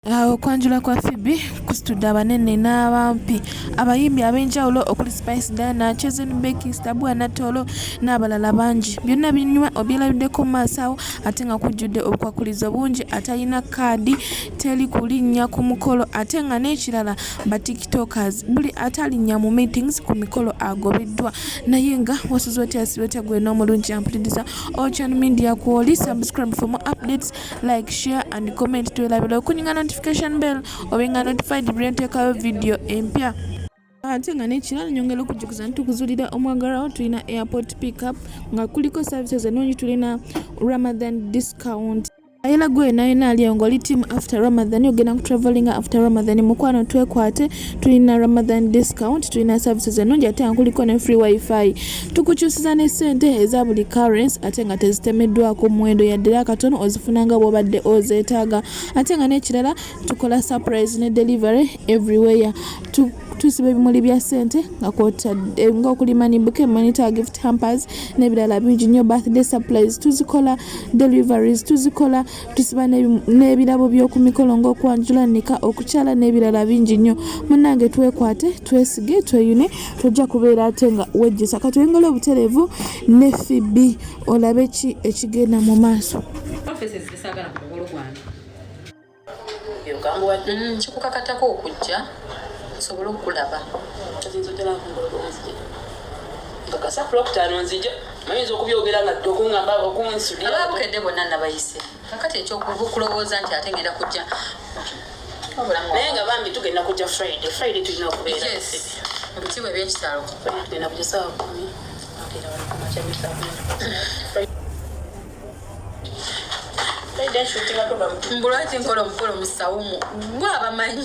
Okwanjula kwa Pheobe kusitudde abanene n'abampi abayimbi ab'enjawulo okuli Spice Diana, Becky, Natolo n'abalala bangi. Byonna binyuma obyerabiddeko mu maaso awo ate nga kujjudde obukwakulizo bungi atalina kaadi teri kulinnya ku mukolo ate nga n'ekirala ba tiktokers buli atalinnya mu meetings ku mikolo agobeddwa naye nga wasuze otyasibe gwe n'omulungi ampuliriza Ocean Media kwoli. Subscribe for more updates, like, share and comment twelabira okunyinga notification bell obenga notified buli nteekayo video empya. Ate nga n'ekirala nyongera okujjukiza nti tukuzulira omwagalwawo tulina airport pickup nga kuliko services ennungi, tulina Ramadan discount. Ayala gwe naye ali ng'oli team after Ramadan ogenda ku traveling after Ramadan mukwano twekwate tulina Ramadan discount, tulina services ennungi ate nga kuliko ne free wifi. Tukukyusiza ne ssente eza buli currency ate nga tezitemeddwako muwendo yadde akatono ozifunanga bw'obadde ozeetaaga ate nga n'ekirala tukola surprise ne delivery everywhere. Tusiba ebimuli bya ssente nga kwotadde ng'okuli money bouquet, monitor, gift hampers n'ebirala bingi nnyo. Birthday supplies tuzikola, deliveries tuzikola, tusiba n'ebirabo by'oku mikolo ng'okwanjula, nika, okukyala n'ebirala bingi nnyo. Munnange twekwate, twesige, tweyune, tojja kubeera ate nga wejjusa. Ka twengole obutereevu ne Pheobe olabe ki ekigenda mu maaso. Kikukakatako okujja nsobole okulaba kakasa proctor nzija mayinza okubyogera nga dokungamba okunsudi ababukedde bonna nabayise kakati ekyokulowooza nti ate ngenda kujja naye nga bambi tugenda kujja Friday tulina okubeera mu bitiibwa ebyekitalo tugenda kujja saawa 10 mbulwati nkola omukolo musawumu gwe abamanyi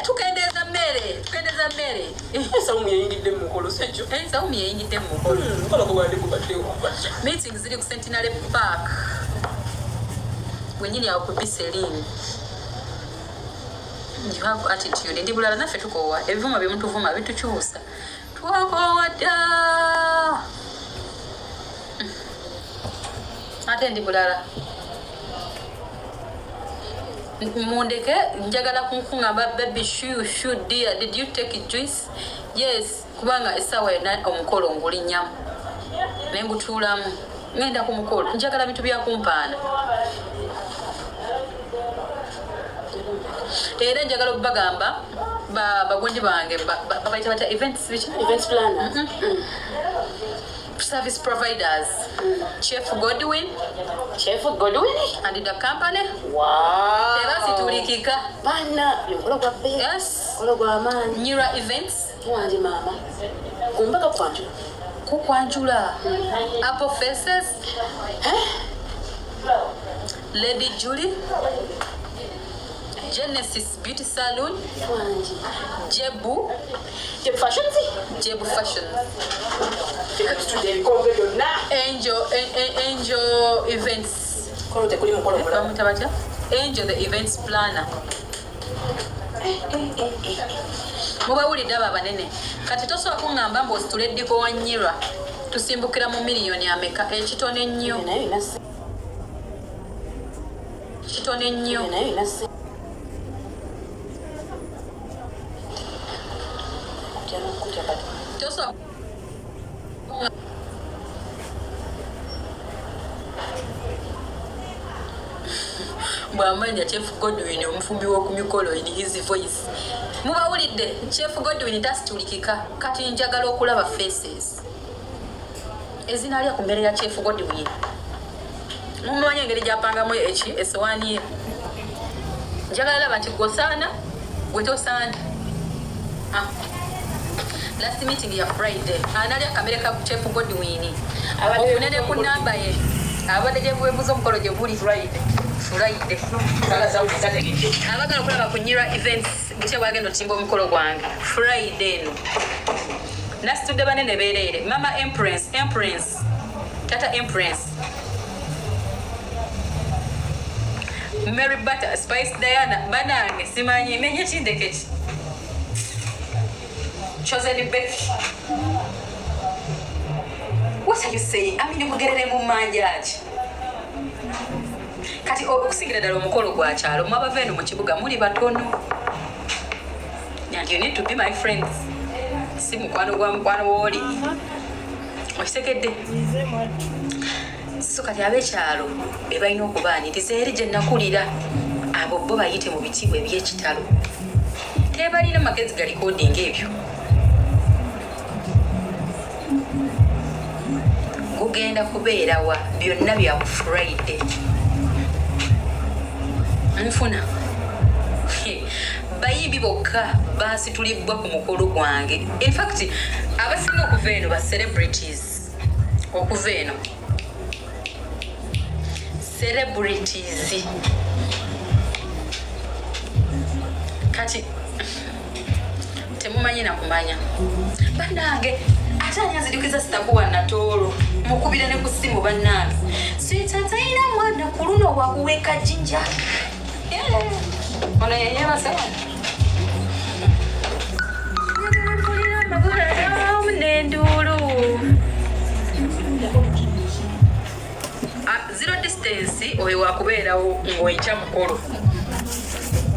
tukendeeza mmere sawumu yayingidde mu mukolo sekyo sawumu yayingidde mu mukolo meeting ziri ku Centenary Park wenyini awo ku Biselin. You have attitude ndi bulala naffe tukoowa ebivuma byemutuvuma bitukyusa twakoowa dda ate ndi bulala mundeke njagala kunkungamba baby shoe dear did you take juice? Yes, kubanga essaawa yonna omukolo ngulinnyamu naye ngutuulamu ngenda ku mukolo njagala bintu byakumpaana era njagala okubagamba bagondi bange babayita bata events planner service providers. Chef Godwin and the company. Wow. Terasitulikika. Bana, yokolo kwa be. Yes. Kolo kwa amani. Nyira events. Wandi mama. Kumbaka kwanjula. Kukwanjula. Apple faces. Lady Julie. Genesis Beauty Salon. Jebu Fashion. Angel Events. Angel the Events Planner. Mubawulidde abo abanene kati tosobola kuŋŋamba mbu osituleddiko wanyirwa tusimbukira mu miliyoni ameka ekitone nnyo bwamanya Chef Godwin omufumbi w'oku mikolo in his voice. Mubawulidde Chef Godwin tasitulikika kati njagala okulaba faces ezina lya ku mmere ya Chef Godwin mumanya engeri gyapangamu esowaani ye njagala laba nti gosaana gwetosaana. Last meeting ya Friday anali akamere ka Chef Godwin okunene ku namba ye abadde gyebuwebuza omukolo gye buli Friday abagala okulaba ku Nyira events butya bwagenda otimba omukolo gwange Friday eno nasitudde banene beereere mama Empress tata Empress Mary Butter Spice Diana banange simanyi menye kindekeki chosen Becky. What are you saying? I mean, you get them manjaji. kati okusingira ddala omukolo gwa kyalo mwabava eno mu kibuga muli batono and you need to be my friends si mukwano gwa mukwano wooli okitegedde so kati ab'ekyalo be balina okubaaniriza eri gye nakulira abo bo bayite mu bitibwa eby'ekitalo tebalina magezi ga likodinga ebyo gugenda kubeerawa byonna bya ku Friday nfuna bayimbi bokka baasitulibwa ku mukolo gwange. In fact abasinga okuva eno ba celebrities okuva eno celebrities kati temumanyi na kumanya bannange ate ani azirikiza sitakuwa natoolo mukubira ne ku ssimu bannange sitataina mwana ku luno wakuweka jinja ono yeyebasewa nenduulu zero distance oyo wakubeerawo ng'oyita mukolo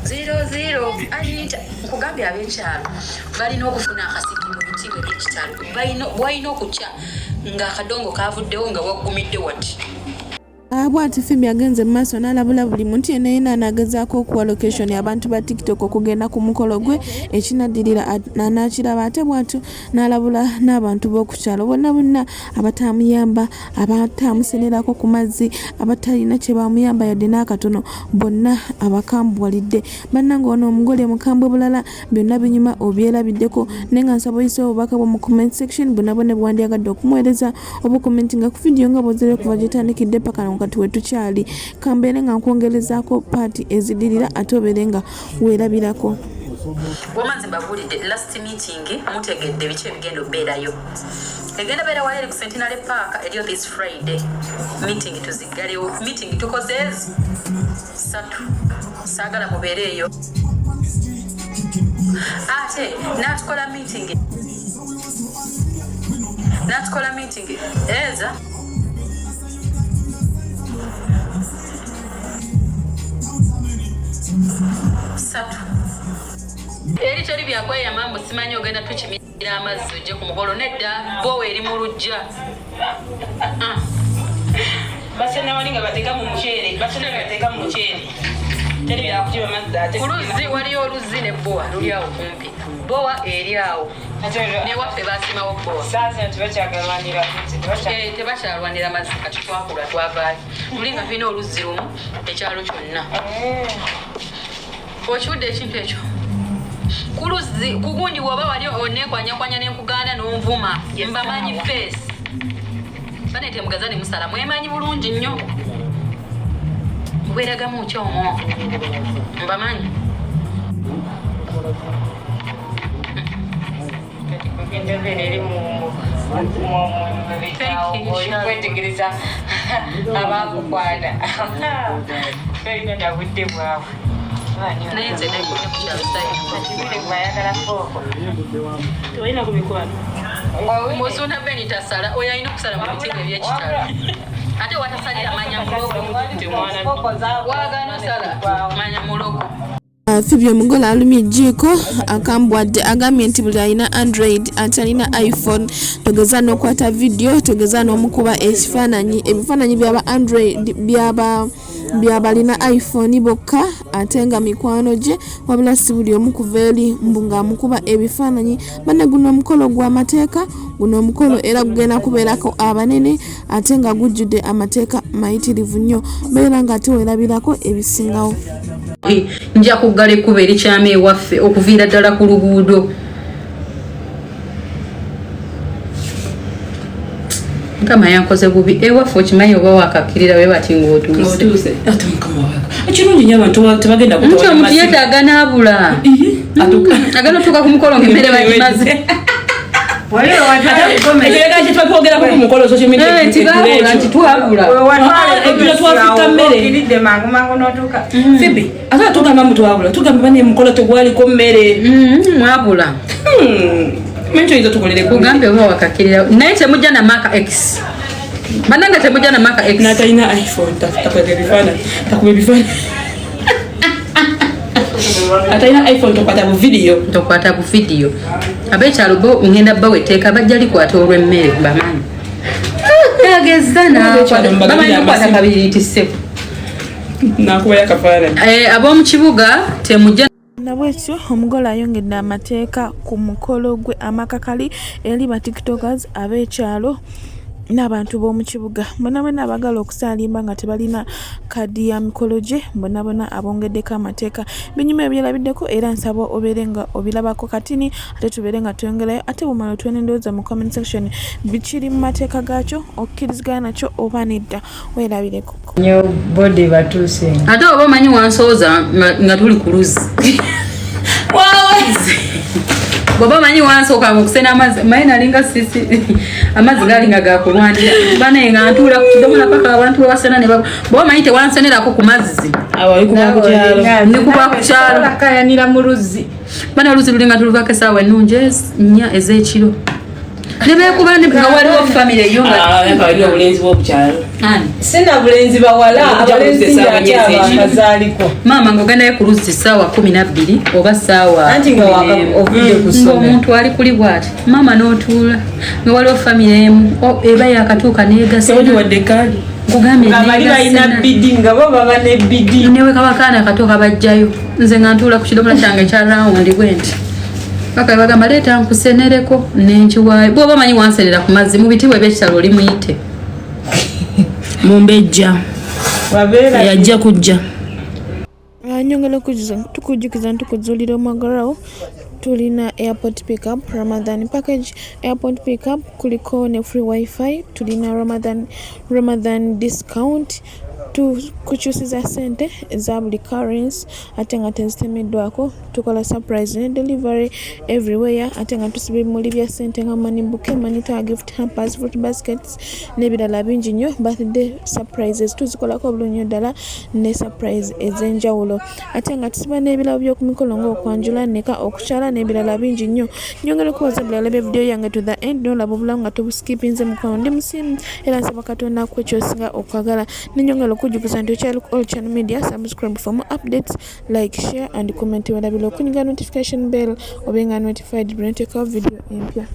00 ayita nkugambye ab'ekyalo balina okufuna akasiki mu bitibwa eby'ekitalo bwalina okukya ng'akadongo kavuddewo nga waggumidde wati bwati Pheobe agenze mu maaso n'alabula buli muntu yenna yenna anagezaako okuwa location abantu ba TikTok okugenda ku mukolo gwe ekinaddirira n'akiraba ate bwatu n'alabula n'abantu b'oku kyalo bonna abatamuyamba abatamusenerako ku mazzi abatalina kye bamuyamba yadde n'akatono bonna abakambwalidde bannange ono omugole mukambwe bulala byonna binyuma obyerabiddeko naye nga nsaba oyise obubaka bwo mu comment section bonna bwandyagadde okumuweereza oba commentinga ku video nga bwozere okuva gyetandikidde paka kati wetukyali kambeere nga nkwongerezaako paati eziddirira ate obeere nga weerabirako womanzi mbabulidde last meeting mutegedde biki ebigenda obbeerayo egenda beera wali eri ku Centenary Park eryo this Friday meeting tuziggalewo meeting tukoze ezi 3 saagala mubeereeyo ate natukola meeting eza satu eri toli byakwaya mambo simanyi ogenda tukimira amazzi ojje ku mukolo nedda bowe eri mu lujja basene walinga bateka mu muceere teri byakukiba amazzi ate ku luzzi waliyo oluzzi ne bowa luli awo kumpi bowa eri awo ne waffe basimawo bowa sasa tebakyalwanira mazzi kati twakula twavaayo tulinga tulina oluzzi lumu ekyalo kyonna okiwudde ekintu ekyo kuluzi kugundi woba wali onekwanyakwanya nenkuganda n'onvuma mbamanyi face banete mugazani musala mwemanyi bulungi nnyo bweragamu kyomo mbamanyi kwetegereza abakukwana ferigenda budde bwabwe nenze nekune kukyalosayina kubikwano muzuna beni tasala oyo alina okusala mu bitimba ebyekitalo ate watasalira manya mulogo wagana osala manya mulogo Pheobe omugole alumye ejjiiko akambwadde agambye nti buli alina Android ate alina iPhone togeza n'okwata video togeza n'omukuba ebifaananyi byaba Android byabalina iPhone bokka ate nga mikwano gye wabula si buli omu kuva eri mbu ng'amukuba ebifaananyi banne guno omukolo gw'amateeka guno omukolo era gugenda kubeerako abanene ate nga gujjudde amateeka mayitirivu nnyo beera nga ate weerabirako ebisingawo nja kuggala ekkuba erikyama ewaffe okuviira ddala ku luguudo nkama yankoze bubi ewaffe okimanyi oba wakakkirira we bati ng'otuuse ekirungi nyo abantu tebagenda nti omuntu yeetaaga n'abula agenda otuuka ku mukolo ng'emmere bagimaze Pheobe ate tugamba mutwabula tugamba bane mukolo tegwaliko mmere mwabula mencho izo tukolere kugambe oba wakakkirira naye temujja na Mark X Bananga temujja na maka X. Natalina iPhone takube bifaananyi. Atalina iPhone tokwata bu video. Abekyalo bo ngenda baweteeka bajja likwata olw'emmere bamanyi. Yagezana bamanyi kukwata kabiri tisseko. Nakuba yakafaananyi. Ab'omu kibuga temujja Nabwekyo omugole ayongedde amateeka ku mukolo gwe amakakali eri ba tiktokers ab'ekyalo n'abantu b'omu kibuga. Bonna abagala okusaalimba nga tebalina kadi ya mikolo gye, bonna abongeddeko amateeka. Binyuma ebyerabiddeko era nsaba obeere nga obirabako katini ate tubeere nga twongerayo ate bumala otwene endowooza mu comment section bikiri mu mateeka gaakyo okkirizigana nakyo oba nedda weerabireko. Nyo body batuuse. ate oba omanyi wansooza nga tuli ku luzzi. Baba manyi wansooka okusena amazzi mayi nalinga sisi amazzi galinga gakulwanira bane nga ntula ku kidomola paka abantu basena ne baba manyi tewansenerako ku mazzi awalikuba ku kyalo nikuba ku kyalo Kayanira mu luzzi. bana oluzi lulinga tuluvako essaawa ennungi nnya ez'ekiro ne beekuba nga waliwo famire eyo nga waliwo obulenzi bw'okukyalo. Sina bulenzi bawala abalenzi abazaaliko. Maama ng'ogendayo ku luzzi ssaawa 12 oba ssaawa anti nga ovudde ku ssomero ng'omuntu ali kuli bw'ati maama n'otuula nga waliwo famire emu eba yakatuuka neegasa wadde kali nga bali balina bidi nga bo baba ne bidi newe kabakaana akatuuka bajjayo nze nga ntuula ku kidomola kyange ekya rawundi bwe nti paka bagamba leeta nkusenereko n'enkiwaayo bw'oba manyi wansenera ku mazzi mu biti bwe by'ekitalo oli muyite mumbejja yajja kujja anyongera tukujjukiza ntukuzuulira omwagalawo tulina airport pickup Ramadan package airport pickup kuliko ne free wifi tulina Ramadan discount kukyusiza sente za buli currency ate nga tezitemeddwako tukola surprise ne delivery everywhere ate nga tusiba ebimuli bya sente nga money bouquet money tower gift hampers fruit baskets n'ebirala bingi nnyo birthday surprises tuzikolako bulungi ddala ne surprise ez'enjawulo ate nga tusiba n'ebirabo by'oku mikolo ng'okwanjula neka okukyala n'ebirala bingi nnyo nyongera okubaza bulala b'evidiyo yange to the end n'olaba obulamu nga tobuskipinze mukwano ndi musimu era nsaba Katonda akuwe ky'osinga okwagala nenyongera okujjukiza nti okyali ku All Channel Media. Subscribe for more updates, like, share and comment. Wala bila okuniga notification bell obenga notified when I take a video empya.